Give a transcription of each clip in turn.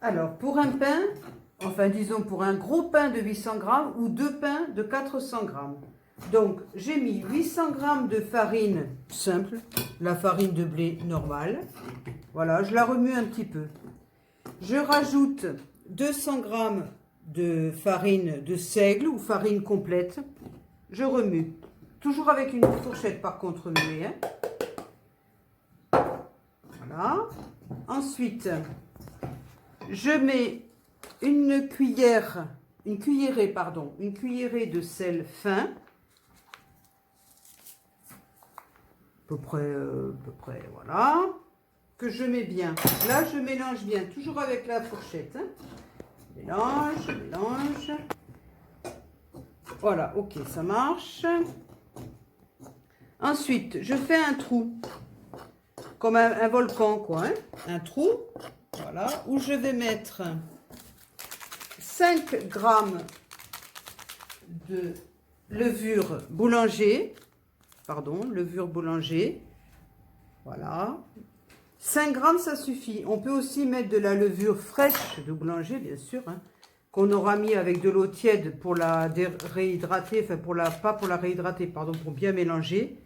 Alors, pour un pain, enfin disons pour un gros pain de 800 grammes ou deux pains de 400 grammes. Donc, j'ai mis 800 grammes de farine simple, la farine de blé normale. Voilà, je la remue un petit peu. Je rajoute 200 grammes de farine de seigle ou farine complète. Je remue. Toujours avec une fourchette par contre remuée. Voilà. Ensuite, je mets une cuillerée de sel fin. À peu près, voilà. Que je mets bien. Là, je mélange bien, toujours avec la fourchette. Hein. Mélange. Voilà, ok, ça marche. Ensuite, je fais un trou. Comme un volcan, quoi. Hein. Un trou, voilà, où je vais mettre 5 grammes de levure boulanger. Voilà. 5 grammes, ça suffit. On peut aussi mettre de la levure fraîche de boulanger, bien sûr, hein, qu'on aura mis avec de l'eau tiède pour la réhydrater, enfin pas pour la réhydrater, pardon, pour bien mélanger.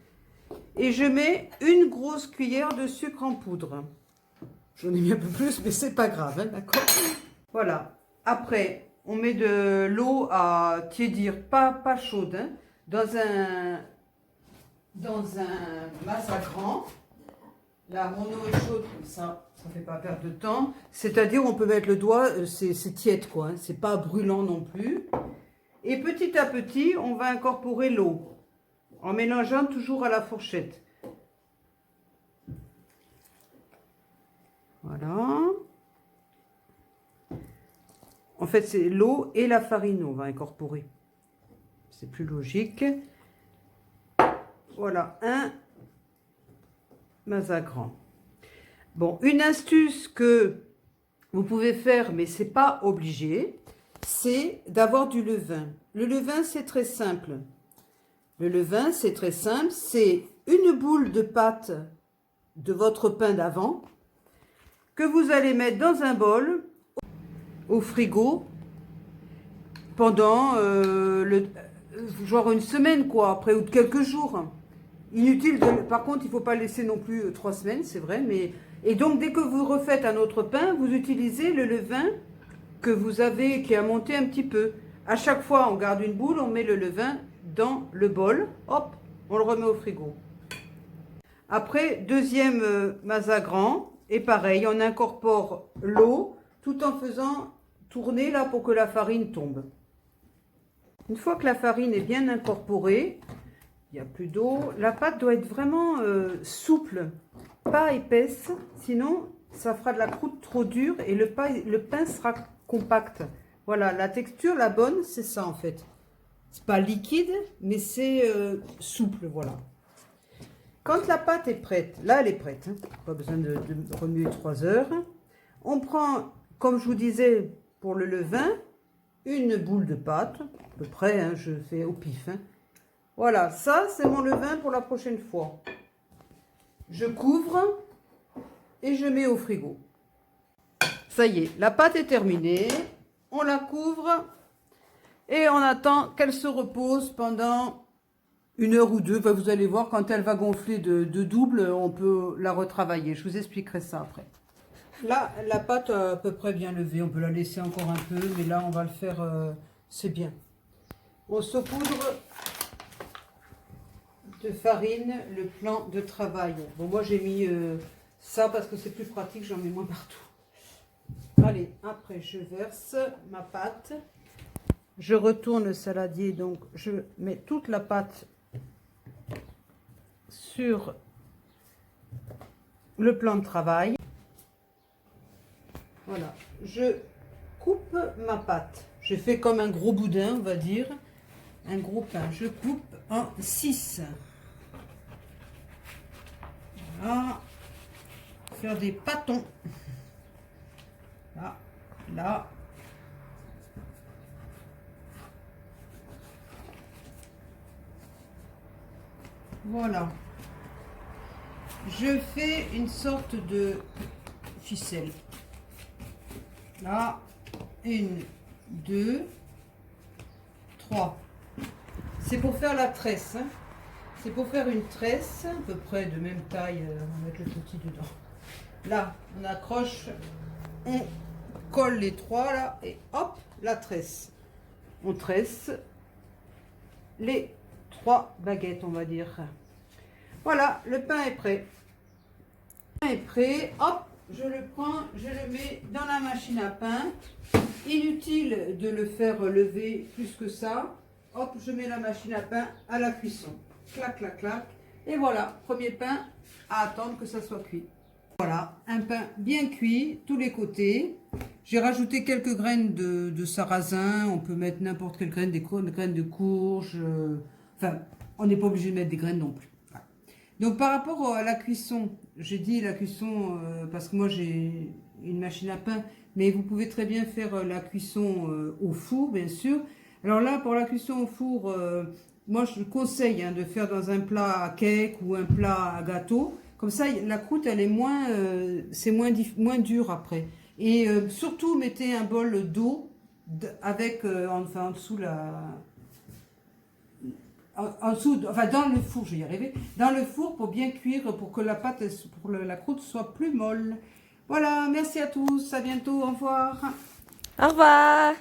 Et je mets une grosse cuillère de sucre en poudre. J'en ai mis un peu plus, mais c'est pas grave, hein, d'accord? Voilà. Après, on met de l'eau à tiédir, pas chaude, hein, dans un massacrant. Là, mon eau est chaude, comme ça ne fait pas perdre de temps. C'est-à-dire, on peut mettre le doigt, c'est tiède, quoi. Hein, c'est pas brûlant non plus. Et petit à petit, on va incorporer l'eau. En mélangeant toujours à la fourchette. Voilà. En fait, c'est l'eau et la farine, on va incorporer. C'est plus logique. Voilà, un mazagran. Bon, une astuce que vous pouvez faire, mais c'est pas obligé, c'est d'avoir du levain. Le levain, c'est très simple. C'est une boule de pâte de votre pain d'avant que vous allez mettre dans un bol au frigo pendant genre une semaine, quoi, après, ou quelques jours. Inutile par contre, il ne faut pas laisser non plus 3 semaines, c'est vrai, mais... Et donc, dès que vous refaites un autre pain, vous utilisez le levain que vous avez, qui a monté un petit peu. À chaque fois, on garde une boule, on met le levain dans le bol, hop, on le remet au frigo. Après, deuxième mazagran, et pareil, on incorpore l'eau tout en faisant tourner là pour que la farine tombe. Une fois que la farine est bien incorporée, il n'y a plus d'eau, la pâte doit être vraiment souple, pas épaisse, sinon ça fera de la croûte trop dure et le pain sera compact. Voilà, la texture, la bonne, c'est ça en fait. C'est pas liquide, mais c'est souple, voilà. Quand la pâte est prête, là elle est prête, hein, pas besoin de remuer 3 heures. On prend, comme je vous disais, pour le levain, une boule de pâte, à peu près, hein, je fais au pif. Hein. Voilà, ça c'est mon levain pour la prochaine fois. Je couvre et je mets au frigo. Ça y est, la pâte est terminée, on la couvre et on attend qu'elle se repose pendant 1 heure ou 2. Vous allez voir, quand elle va gonfler de double, on peut la retravailler. Je vous expliquerai ça après. Là, la pâte a à peu près bien levée. On peut la laisser encore un peu, mais là, on va le faire, c'est bien. On saupoudre de farine le plan de travail. Bon, moi, j'ai mis ça parce que c'est plus pratique, j'en mets moins partout. Allez, après, je verse ma pâte. Je retourne le saladier, donc je mets toute la pâte sur le plan de travail. Voilà, je coupe ma pâte. Je fais comme un gros boudin, on va dire. Un gros pain. Je coupe en 6. Voilà. Faire des pâtons. Là, là. Voilà. Je fais une sorte de ficelle. Là, 1, 2, 3. C'est pour faire la tresse. Hein. C'est pour faire une tresse, à peu près de même taille, on va mettre le petit dedans. Là, on accroche, on colle les 3 là, et hop, la tresse. On tresse les 3 baguettes, on va dire. Voilà, le pain est prêt. Le pain est prêt, hop, je le prends, je le mets dans la machine à pain. Inutile de le faire lever plus que ça. Hop, je mets la machine à pain à la cuisson. Clac, clac, clac. Et voilà, premier pain à attendre que ça soit cuit. Voilà, un pain bien cuit, tous les côtés. J'ai rajouté quelques graines de sarrasin. On peut mettre n'importe quelle graine, des graines de courge. Enfin, on n'est pas obligé de mettre des graines non plus. Voilà. Donc, par rapport à la cuisson, j'ai dit la cuisson parce que moi j'ai une machine à pain. Mais vous pouvez très bien faire la cuisson au four, bien sûr. Alors là, pour la cuisson au four, moi je conseille de faire dans un plat à cake ou un plat à gâteau. Comme ça, la croûte, elle est moins, c'est moins dur après. Et surtout, mettez un bol d'eau avec, enfin en dessous en dessous, enfin dans le four, je vais y arriver, dans le four pour bien cuire, pour que la pâte, pour la croûte soit plus molle. Voilà, merci à tous, à bientôt, au revoir. Au revoir.